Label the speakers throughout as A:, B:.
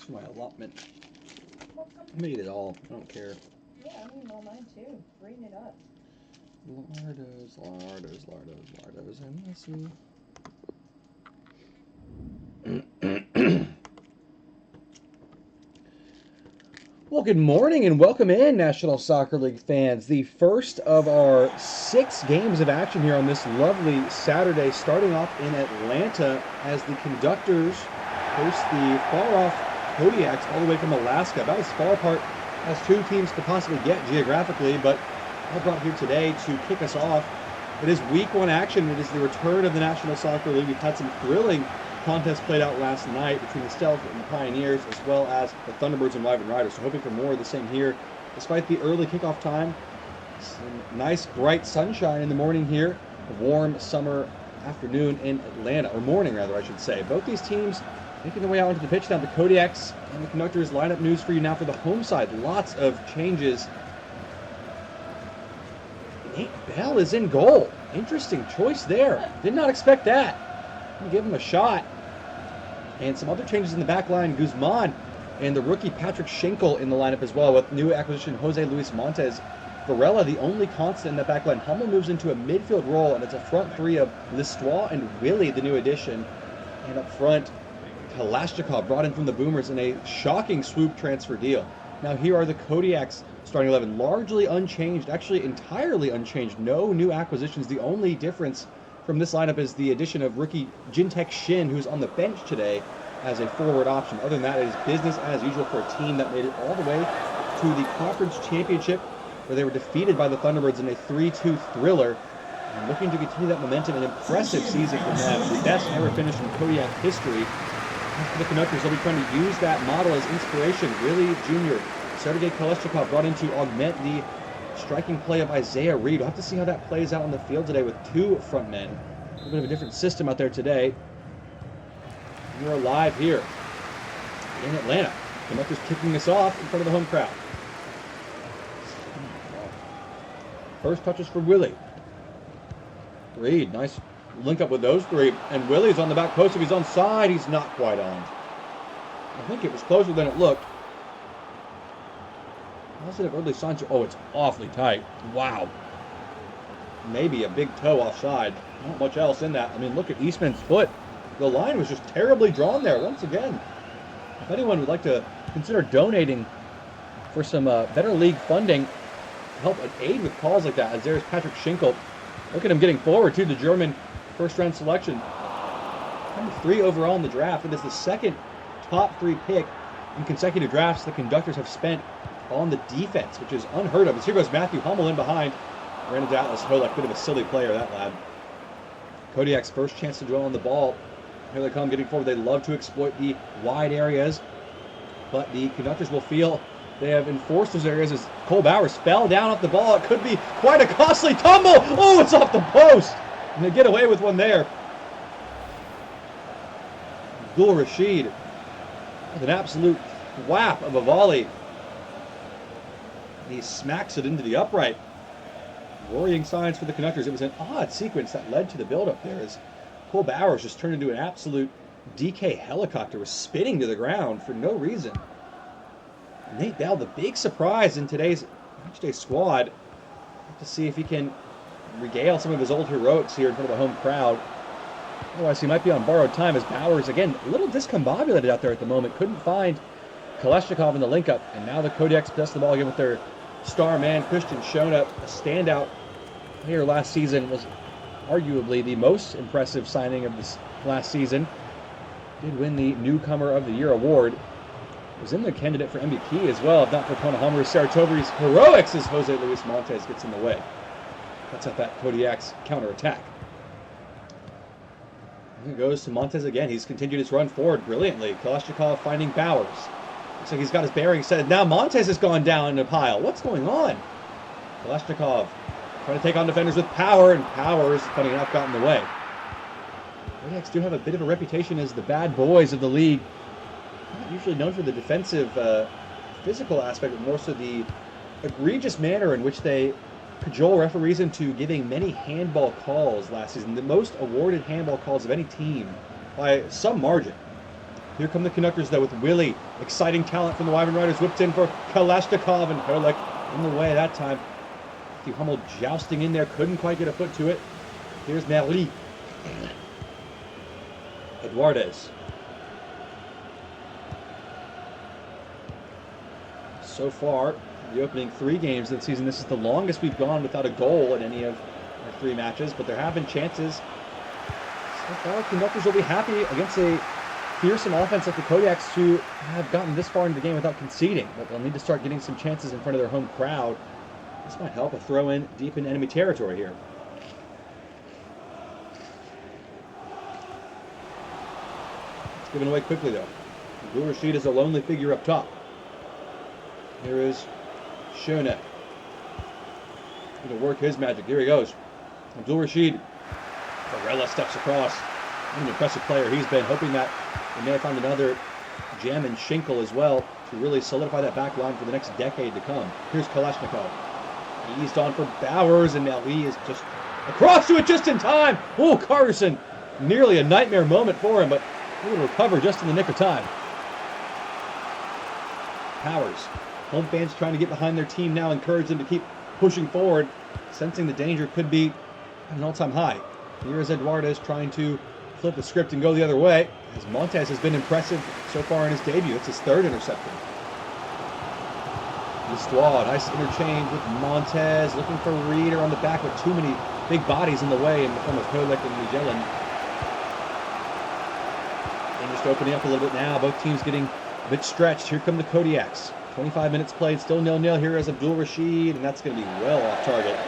A: for my allotment. I'm gonna eat it all. I don't care.
B: Yeah, I'm eating all mine too. Bring it up.
A: Lardos, and let's see. Well, good morning and welcome in, National Soccer League fans. The first of our 6 games of action here on this lovely Saturday, starting off in Atlanta as the Conductors host the far-off Kodiaks all the way from Alaska, about as far apart as 2 teams could possibly get geographically, but all brought here today to kick us off. It is week 1 action. It is the return of the National Soccer League. We've had some thrilling contests played out last night between the Stealth and the Pioneers, as well as the Thunderbirds and Wyvern Riders. So hoping for more of the same here, despite the early kickoff time. Some nice bright sunshine in the morning here. A warm summer afternoon in Atlanta, or morning rather, I should say. Both these teams making their way out onto the pitch now. The Kodiaks and the Conductors lineup news for you now for the home side. Lots of changes. Nate Bell is in goal. Interesting choice there. Did not expect that. I'm gonna give him a shot. And some other changes in the back line. Guzman and the rookie Patrick Schinkel in the lineup as well, with new acquisition Jose Luis Montes. Varela, the only constant in that back line. Hummel moves into a midfield role, and it's a front 3 of Listois and Willie, the new addition. And up front, Kalashnikov brought in from the Boomers in a shocking swoop transfer deal. Now here are the Kodiaks starting 11, largely unchanged, actually entirely unchanged. No new acquisitions. The only difference from this lineup is the addition of rookie Jintek Shin, who's on the bench today as a forward option. Other than that, it is business as usual for a team that made it all the way to the conference championship, where they were defeated by the Thunderbirds in a 3-2 thriller. And looking to continue that momentum, an impressive season from them, the best ever finish in Kodiak history. For the Conductors, they'll be trying to use that model as inspiration. Willie Jr., Sergei Kalashnikov brought in to augment the striking play of Isaiah Reed. We'll have to see how that plays out on the field today with 2 front men. A little bit of a different system out there today. We're alive here in Atlanta. Conductors kicking this off in front of the home crowd. First touches for Willie. Reed, nice link up with those 3. And Willie's on the back post. If he's onside, he's not quite on. I think it was closer than it looked. Positive early signs. Oh, it's awfully tight. Wow. Maybe a big toe offside. Not much else in that. I mean, look at Eastman's foot. The line was just terribly drawn there once again. If anyone would like to consider donating for some better league funding to help aid with calls like that, as there's Patrick Schinkel. Look at him getting forward to the German first-round selection. Number 3 overall in the draft. It is the second top 3 pick in consecutive drafts the Conductors have spent on the defense, which is unheard of. As here goes Matthew Hummel in behind. Ran into Atlas Holek, bit of a silly player, that lad. Kodiak's first chance to dwell on the ball. Here they come, getting forward. They love to exploit the wide areas, but the Conductors will feel they have enforced those areas as Cole Bowers fell down off the ball. It could be quite a costly tumble. Oh, it's off the post. And they get away with one there. Abdul Rashid with an absolute whap of a volley. He smacks it into the upright. Worrying signs for the Conductors. It was an odd sequence that led to the buildup there as Cole Bowers just turned into an absolute DK helicopter, was spinning to the ground for no reason. Nate Bell, the big surprise in today's matchday squad. Have to see if he can regale some of his old heroics here in front of a home crowd. Otherwise, he might be on borrowed time as Bowers, again, a little discombobulated out there at the moment. Couldn't find Kalashnikov in the link-up, and now the Kodiaks possess the ball again with their star man, Christian Shona, a standout player last season, was arguably the most impressive signing of this last season. Did win the Newcomer of the Year award. Was in the candidate for MVP as well, if not for Konohamaru Saratobri's heroics as Jose Luis Montes gets in the way. That's at that Kodiak's counterattack. And it goes to Montes again. He's continued his run forward brilliantly. Kalashnikov finding Bowers. Looks like he's got his bearings set. Now Montes has gone down in a pile. What's going on? Kalashnikov trying to take on defenders with power, and Powers, funny enough, got in the way. Kodiaks do have a bit of a reputation as the bad boys of the league. Not usually known for the defensive physical aspect, but more so the egregious manner in which they cajole referees into giving many handball calls last season. The most awarded handball calls of any team by some margin. Here come the Conductors, though, with Willie. Exciting talent from the Wyvern Riders. Whipped in for Kalashnikov, and Herlick in the way that time. Matthew Hummel jousting in there. Couldn't quite get a foot to it. Here's Merli. Eduardes. So far, the opening 3 games of the season, this is the longest we've gone without a goal in any of our 3 matches, but there have been chances. So far, Conductors will be happy against a fearsome offense like the Kodiaks, who have gotten this far into the game without conceding, but they'll need to start getting some chances in front of their home crowd. This might help a throw in deep in enemy territory here. It's given away quickly, though. Abdul Rashid is a lonely figure up top. Here is Shona. Going to work his magic. Here he goes. Abdul Rashid. Varela steps across. What an impressive player he's been. Hoping that they may have found another gem in Schinkel as well to really solidify that back line for the next decade to come. Here's Kalashnikov. Eased on for Bowers, and now Lee is just across to it just in time. Oh, Carterson. Nearly a nightmare moment for him, but he will recover just in the nick of time. Powers. Home fans trying to get behind their team now, encourage them to keep pushing forward, sensing the danger could be at an all-time high. Here is Eduardes trying to flip the script and go the other way, as Montez has been impressive so far in his debut. It's his 3rd interception. Listrois, nice interchange with Montez, looking for Reeder on the back with too many big bodies in the way in the form of Kolek and Magellan. And just opening up a little bit now, both teams getting a bit stretched. Here come the Kodiaks. 25 minutes played, still 0-0. Here is Abdul Rashid, and that's going to be well off target.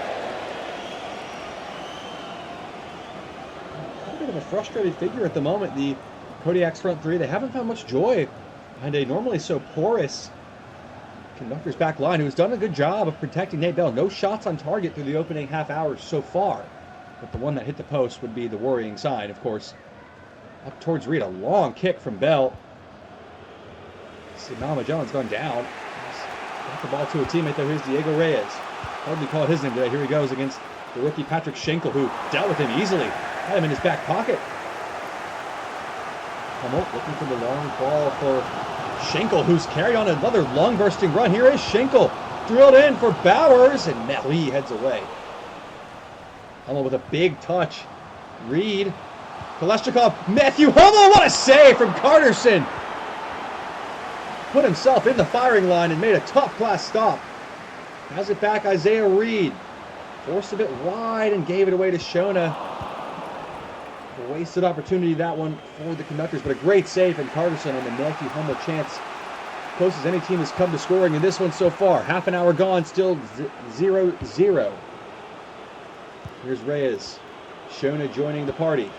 A: A bit of a frustrated figure at the moment, the Kodiaks front 3. They haven't found much joy behind a normally so porous Conductors back line, who's done a good job of protecting Nate Bell. No shots on target through the opening half hour so far, but the one that hit the post would be the worrying sign, of course. Up towards Reed, a long kick from Bell. See, Magellan's gone down. He's got the ball to a teammate, though. Here's Diego Reyes. Hardly called his name today. Here he goes against the rookie Patrick Schinkel, who dealt with him easily. Had him in his back pocket. Hummel looking for the long ball for Schinkel, who's carried on another lung-bursting run. Here is Schinkel, drilled in for Bowers, and Merli heads away. Hummel with a big touch. Reed, Kalashnikov, Matthew Hummel, what a save from Carterson! Put himself in the firing line and made a top-class stop. Has it back, Isaiah Reed. Forced a bit wide and gave it away to Shona. A wasted opportunity, that one, for the Conductors, but a great save from Carterson on the Matthew Hummel chance. Close as any team has come to scoring in this one so far. Half an hour gone, still 0-0. Here's Reyes. Shona joining the party.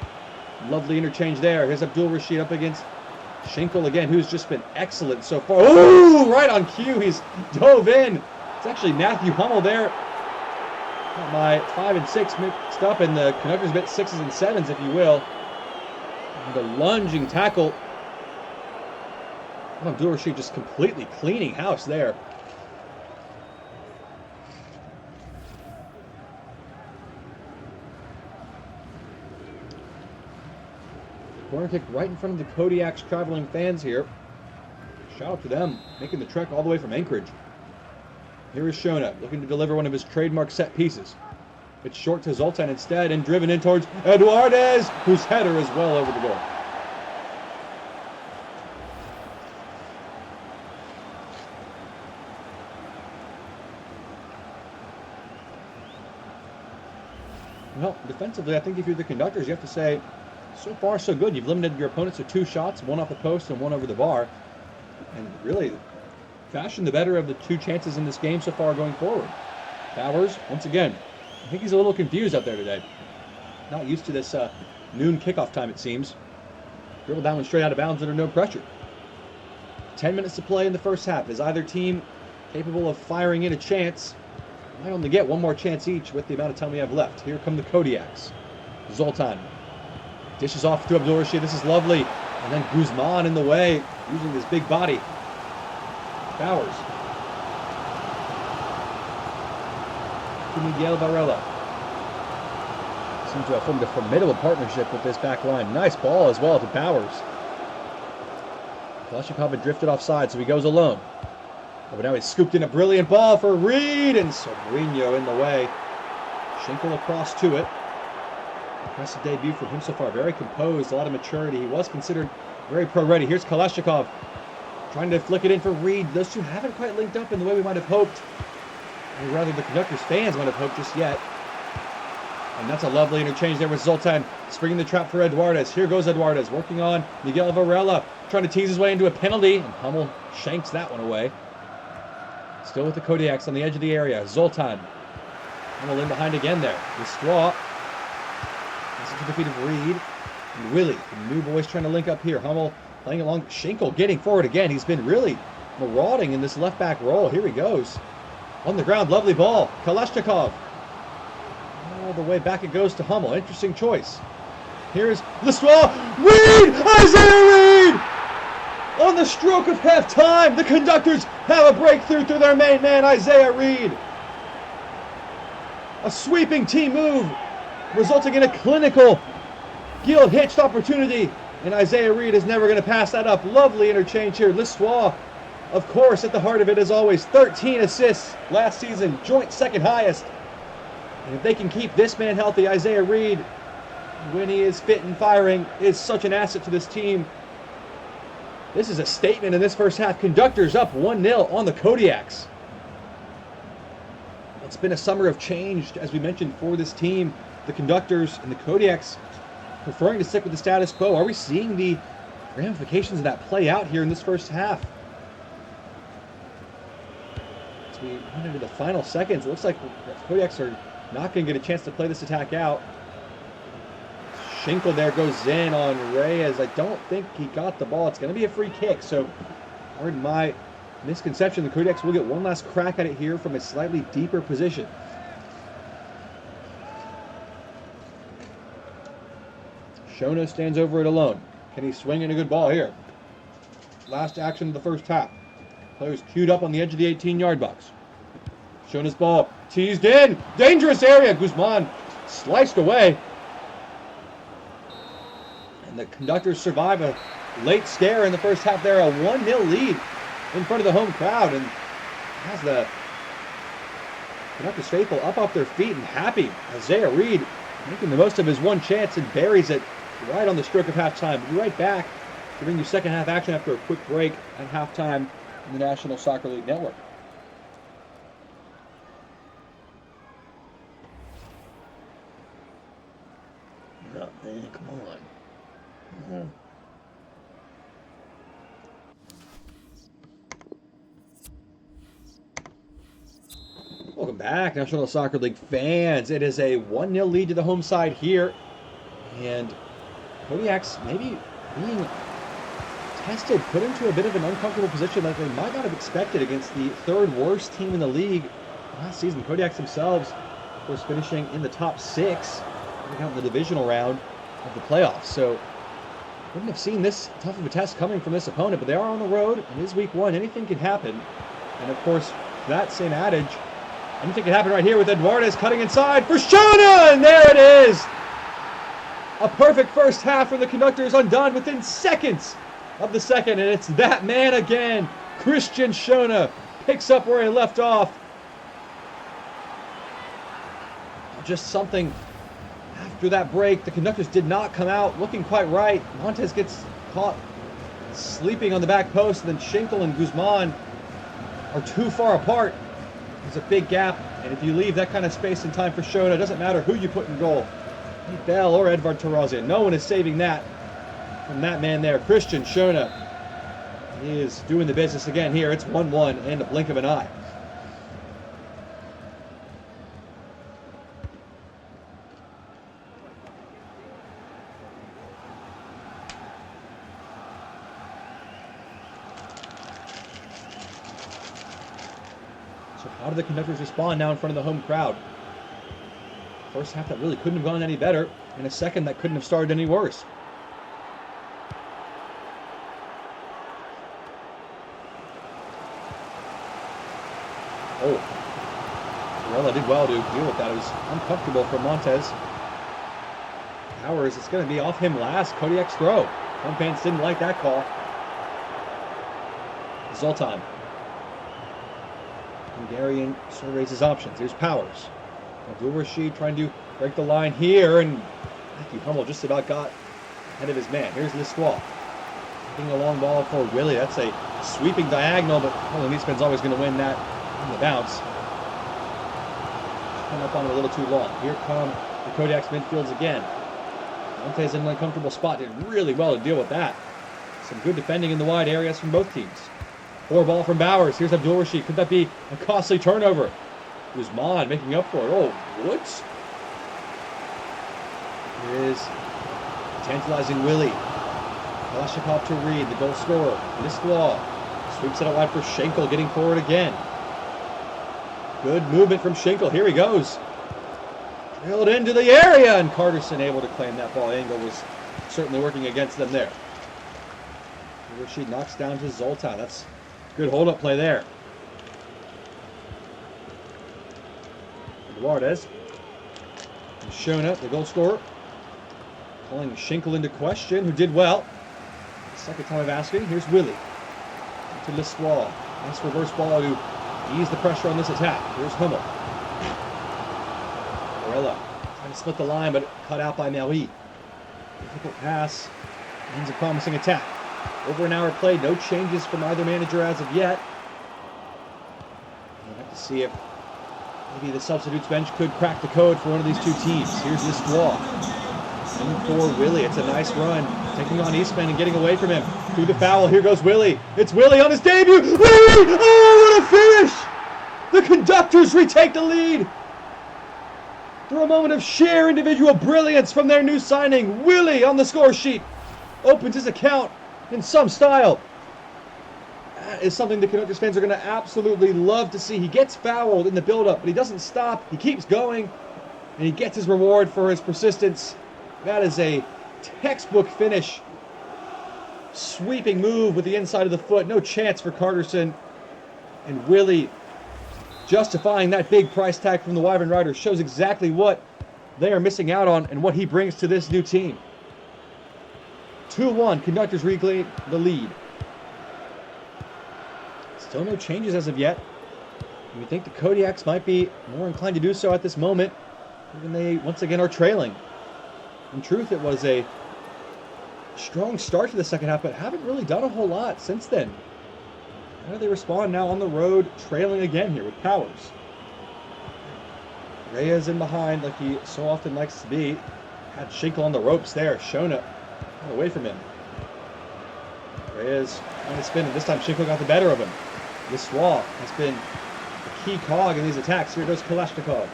A: Lovely interchange there. Here's Abdul Rashid up against Schinkel again, who's just been excellent so far. Oh, right on cue. He's dove in. It's actually Matthew Hummel there. Got my 5 and 6 mixed up, and the Conductors bit 6s and 7s, if you will. And the lunging tackle. Abdul Rashid just completely cleaning house there. Corner kick right in front of the Kodiaks traveling fans here. Shout out to them, making the trek all the way from Anchorage. Here is Shona, looking to deliver one of his trademark set pieces. It's short to Zoltan instead, and driven in towards Eduardes, whose header is well over the goal. Well, defensively, I think if you're the Conductors, you have to say, so far so good. You've limited your opponents to 2 shots, one off the post and one over the bar. And really fashioned the better of the 2 chances in this game so far going forward. Bowers, once again, I think he's a little confused out there today. Not used to this noon kickoff time, it seems. Dribble that one straight out of bounds under no pressure. 10 minutes to play in the first half. Is either team capable of firing in a chance? Might only get one more chance each with the amount of time we have left. Here come the Kodiaks. Zoltan dishes off to Abdul Rashid. This is lovely. And then Guzman in the way, using his big body. Bowers. To Miguel Varela. Seems to have formed a formidable partnership with this back line. Nice ball as well to Bowers. Kalashnikov had drifted offside, so he goes alone. But now he's scooped in a brilliant ball for Reed, and Sobrino in the way. Schenkel across to it. Impressive debut from him so far. Very composed, a lot of maturity. He was considered very pro-ready. Here's Kalashnikov trying to flick it in for Reed. Those two haven't quite linked up in the way we might have hoped. Or rather, the Conductors fans might have hoped just yet. And that's a lovely interchange there with Zoltan. Springing the trap for Eduardes. Here goes Eduardes working on Miguel Varela. Trying to tease his way into a penalty. And Hummel shanks that one away. Still with the Kodiaks on the edge of the area. Zoltan. Hummel in behind again there. With Straw. To the feet of Reed. And Willie. The new boys trying to link up here. Hummel playing along. Schenkel getting forward again. He's been really marauding in this left back role. Here he goes. On the ground. Lovely ball. Kalashnikov. All the way back it goes to Hummel. Interesting choice. Here's Lestraw. Reed! Isaiah Reed! On the stroke of halftime, the Conductors have a breakthrough through their main man, Isaiah Reed. A sweeping team move, resulting in a clinical, gill-hitched opportunity. And Isaiah Reed is never going to pass that up. Lovely interchange here. Lestraw, of course, at the heart of it as always. 13 assists last season, joint second highest. And if they can keep this man healthy, Isaiah Reed, when he is fit and firing, is such an asset to this team. This is a statement in this first half. Conductors up 1-0 on the Kodiaks. It's been a summer of change, as we mentioned, for this team. The Conductors and the Kodiaks preferring to stick with the status quo. Are we seeing the ramifications of that play out here in this first half? As we run into the final seconds, it looks like the Kodiaks are not going to get a chance to play this attack out. Schenkel there goes in on Reyes. I don't think he got the ball. It's going to be a free kick. So, pardon my misconception. The Kodiaks will get one last crack at it here from a slightly deeper position. Shona stands over it alone. Can he swing in a good ball here? Last action of the first half. Players queued up on the edge of the 18-yard box. Shona's ball teased in. Dangerous area. Guzman sliced away. And the Conductors survive a late scare in the first half there. A 1-0 lead in front of the home crowd. And has the Conductors faithful up off their feet and happy. Isaiah Reed making the most of his one chance and buries it right on the stroke of halftime. We'll be right back to bring you second half action after a quick break at halftime in the National Soccer League Network.
C: Oh, man, come on.
A: Welcome back, National Soccer League fans. It is a 1-0 lead to the home side here. And Kodiaks maybe being tested, put into a bit of an uncomfortable position that they might not have expected against the third worst team in the league last season. Kodiaks themselves, of course, finishing in the top 6 in the divisional round of the playoffs. So wouldn't have seen this tough of a test coming from this opponent, but they are on the road. It is week 1. Anything can happen. And of course, that same adage, anything can happen right here with Eduardes cutting inside for Shona, and there it is. A perfect first half for the Conductors, undone within seconds of the second, and it's that man again. Christian Shona picks up where he left off. Just something after that break. The Conductors did not come out looking quite right. Montes gets caught sleeping on the back post, and then Schenkel and Guzman are too far apart. There's a big gap, and if you leave that kind of space and time for Shona, it doesn't matter who you put in goal. Bell or Edvard Terrazia. No one is saving that from that man there. Christian Shona is doing the business again here. It's 1-1 in the blink of an eye. So how do the Conductors respond now in front of the home crowd? First half that really couldn't have gone any better, and a second that couldn't have started any worse. Oh, Varela did well to deal with that. It was uncomfortable for Montes. Powers, it's going to be off him last. Kodiak's throw. Home fans didn't like that call. Zoltan. Hungarian surveys his options. Here's Powers. Abdul-Rashid trying to break the line here, and Matthew Hummel just about got ahead of his man. Here's Listrois. Taking a long ball for Willie. That's a sweeping diagonal, but Niesman's always going to win that on the bounce. Come up on it a little too long. Here come the Kodiaks midfields again. Monte's in an uncomfortable spot. Did really well to deal with that. Some good defending in the wide areas from both teams. Poor ball from Bowers. Here's Abdul-Rashid. Could that be a costly turnover? Guzman making up for it. Oh, Woods. Here is tantalizing Willie. Kalashnikov to Reed, the goal scorer. Listrois sweeps it out wide for Schenkel, getting forward again. Good movement from Schenkel. Here he goes. Drilled into the area, and Carterson able to claim that ball. Angle was certainly working against them there. Rashid knocks down to Zoltan. That's good hold-up play there. Eduardes. Shona, the goal scorer, calling Schenkel into question, who did well. Second time of asking. Here's Willie. To Listrois. Nice reverse ball to ease the pressure on this attack. Here's Hummel. Varela trying to split the line, but cut out by Maui. Difficult pass. Ends a promising attack. Over an hour played. No changes from either manager as of yet. We'll have to see if maybe the substitutes bench could crack the code for one of these two teams. Here's Listrois. And for Willie. It's a nice run. Taking on Eastman and getting away from him. Through the foul. Here goes Willie. It's Willie on his debut. Willie! Oh, what a finish! The Conductors retake the lead. Through a moment of sheer individual brilliance from their new signing, Willie on the score sheet opens his account in some style. That is something the Conductors fans are going to absolutely love to see. He gets fouled in the build-up, but he doesn't stop. He keeps going, and he gets his reward for his persistence. That is a textbook finish. Sweeping move with the inside of the foot. No chance for Carterson. And Willie justifying that big price tag from the Wyvern Riders shows exactly what they are missing out on and what he brings to this new team. 2-1, Conductors reclaim the lead. Still no changes as of yet. You would think the Kodiaks might be more inclined to do so at this moment, even they once again are trailing. In truth, it was a strong start to the second half, but haven't really done a whole lot since then. How do they respond now on the road, trailing again here with Powers? Reyes in behind like he so often likes to be. Had Schenkel on the ropes there. Shona away from him. Reyes on the spin, and this time Schenkel got the better of him. Listrois has been a key cog in these attacks. Here goes Kalashnikov,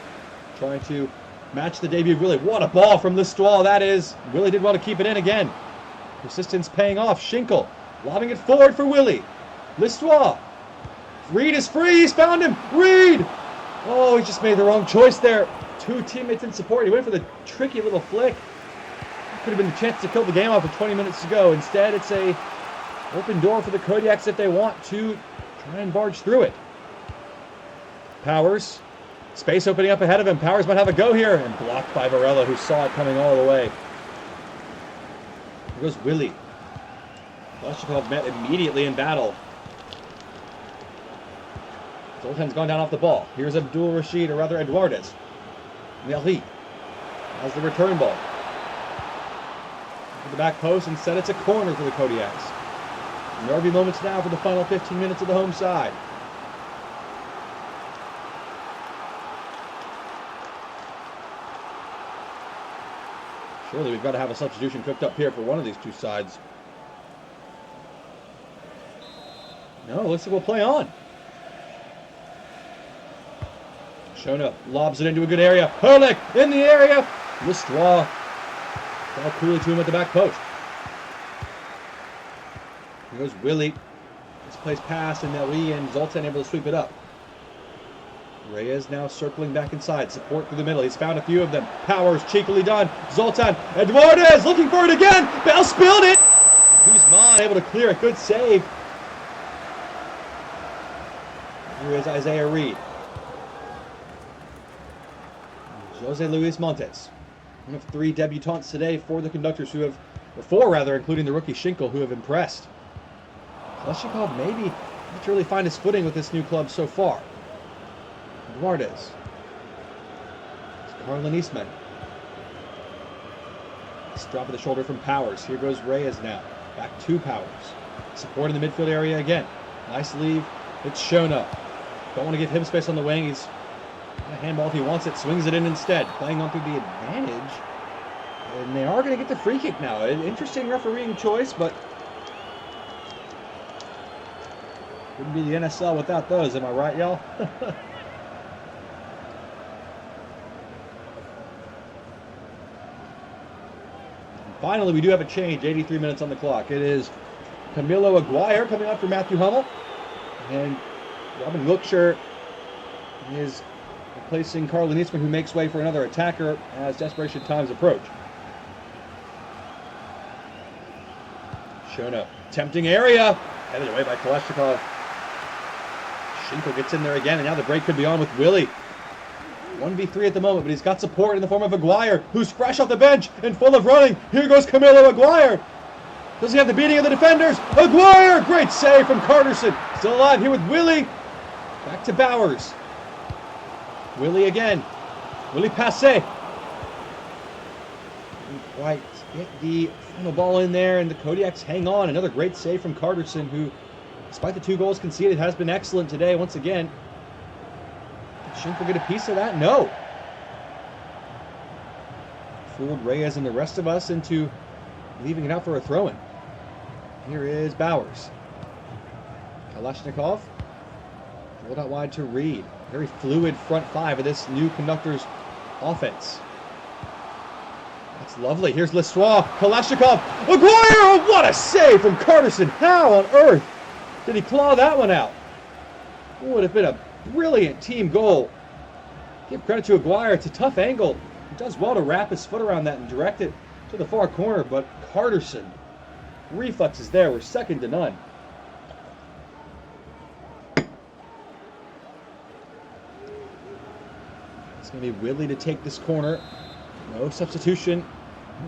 A: trying to match the debut of Willie. What a ball from Listrois that is. Willie did well to keep it in again. Persistence paying off. Schenkel lobbing it forward for Willie. Listrois. Reed is free. He's found him. Reed! Oh, he just made the wrong choice there. Two teammates in support. He went for the tricky little flick. Could have been the chance to kill the game off with 20 minutes to go. Instead, it's a open door for the Kodiaks if they want to try and barge through it. Powers. Space opening up ahead of him. Powers might have a go here. And blocked by Varela, who saw it coming all the way. Here goes Willie. Kalashnikov met immediately in battle. Zoltan's gone down off the ball. Here's Abdul-Rashid, or rather Eduardes. Meri has the return ball. To the back post, instead it's a corner for the Kodiaks. And there will be moments now for the final 15 minutes of the home side. Surely we've got to have a substitution cooked up here for one of these two sides. No, looks like we'll play on. Shona lobs it into a good area. Herlick in the area. Listrois ball coolly to him at the back post. Here goes Willie. This plays past, and Nelly and Zoltan able to sweep it up. Reyes now circling back inside. Support through the middle. He's found a few of them. Powers cheekily done. Zoltan. Eduardes looking for it again. Bell spilled it. Guzman able to clear it. Good save. Here is Isaiah Reed. Jose Luis Montes. One of three debutants today for the Conductors or four rather, including the rookie Schenkel, who have impressed. Kalashnikov maybe Not to really find his footing with this new club so far. Eduardes. Carlin Eastman. Nice drop of the shoulder from Powers. Here goes Reyes now. Back to Powers. Support in the midfield area again. Nice leave. It's shown up. Don't want to give him space on the wing. He's got a handball if he wants it. Swings it in instead. Playing on through the advantage. And they are going to get the free kick now. An interesting refereeing choice, but wouldn't be the NSL without those. Am I right, y'all? Finally, we do have a change. 83 minutes on the clock. It is Camilo Aguirre coming on for Matthew Hummel. And Robin Wilkshire is replacing Carlin Eastman, who makes way for another attacker as desperation times approach. Shown up. Tempting area. Headed away by Kalashnikov. Schinkel gets in there again, and now the break could be on with Willie. 1v3 at the moment, but he's got support in the form of Aguirre, who's fresh off the bench and full of running. Here goes Camilo Aguirre. Does he have the beating of the defenders? Aguirre! Great save from Carterson. Still alive here with Willie. Back to Bowers. Willie again. Willie Passé. Didn't quite get the final ball in there, and the Kodiaks hang on. Another great save from Carterson, who, despite the 2 goals conceded, has been excellent today once again. Did Schinkel get a piece of that? No. Fooled Reyes and the rest of us into leaving it out for a throw-in. Here is Bowers. Kalashnikov. Rolled out wide to Reed. Very fluid front 5 of this new Conductors offense. That's lovely. Here's Lestois. Kalashnikov. Aguirre! What a save from Carterson. How on earth did he claw that one out? It would have been a brilliant team goal. Give credit to Aguirre. It's a tough angle. He does well to wrap his foot around that and direct it to the far corner, but Carterson, reflexes there were second to none. It's going to be Whitley to take this corner. No substitution.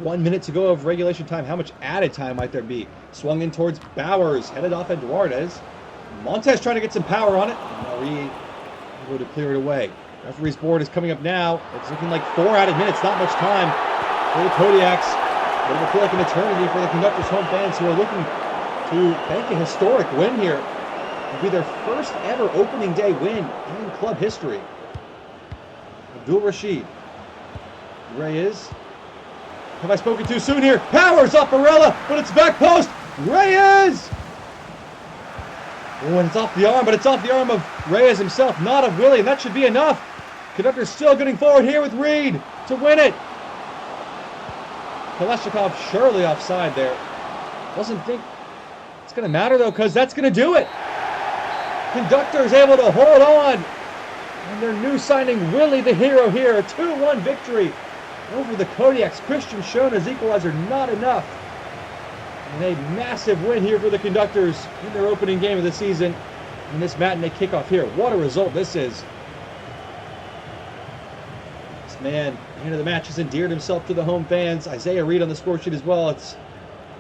A: 1 minute to go of regulation time. How much added time might there be? Swung in towards Bowers. Headed off Eduardes. Montez trying to get some power on it. Marie able to clear it away. Referee's board is coming up now. It's looking like 4 added minutes. Not much time for the Kodiaks. But it will feel like an eternity for the Conductors home fans who are looking to bank a historic win here. It'll be their first ever opening day win in club history. Abdul Rashid. Reyes. Have I spoken too soon here? Powers off Barella, but it's back post. Reyes! Oh, and it's off the arm, but it's off the arm of Reyes himself, not of Willie, and that should be enough. Conductors still getting forward here with Reed to win it. Kalashnikov surely offside there. Doesn't think it's going to matter, though, because that's going to do it. Conductors able to hold on. And their new signing, Willie the hero here. A 2-1 victory over the Kodiaks. Christian Schoene's equalizer not enough. And a massive win here for the Conductors in their opening game of the season. And this matinee kickoff here. What a result this is. This man, at the end of the match, has endeared himself to the home fans. Isaiah Reed on the score sheet as well. It's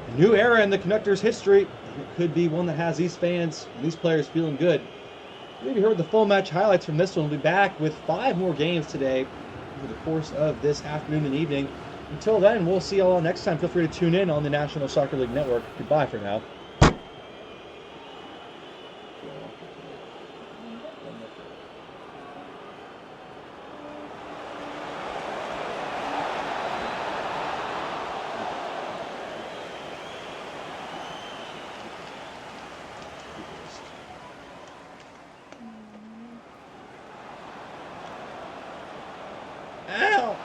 A: a new era in the Conductors' history. And it could be one that has these fans and these players feeling good. Maybe heard the full match highlights from this one. We'll be back with 5 more games today over the course of this afternoon and evening. Until then, we'll see you all next time. Feel free to tune in on the National Soccer League Network. Goodbye for now. Ow!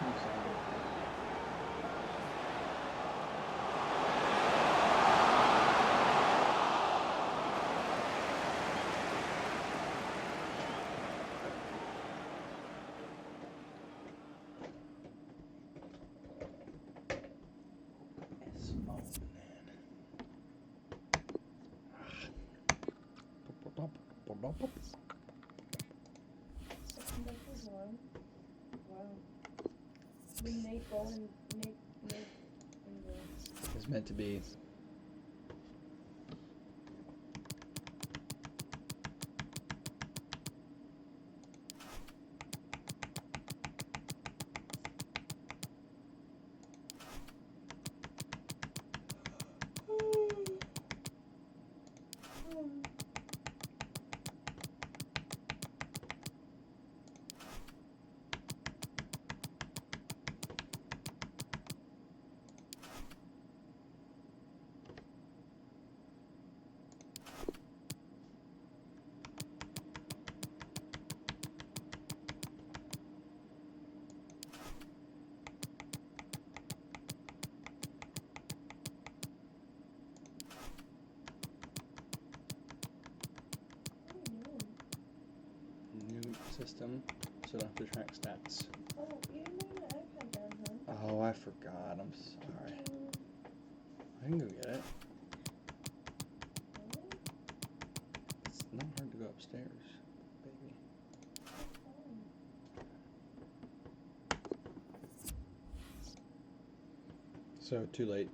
B: So Conductors won. Wow. When Nate Bowen, Nate, and the
A: It's meant to be. New system, so I don't have to track stats.
B: Oh, you didn't bring the iPad down, huh?
A: Oh, I forgot. I'm sorry. I can go get it.
B: Really?
A: It's not hard to go upstairs, baby.
B: Oh.
A: So, too late.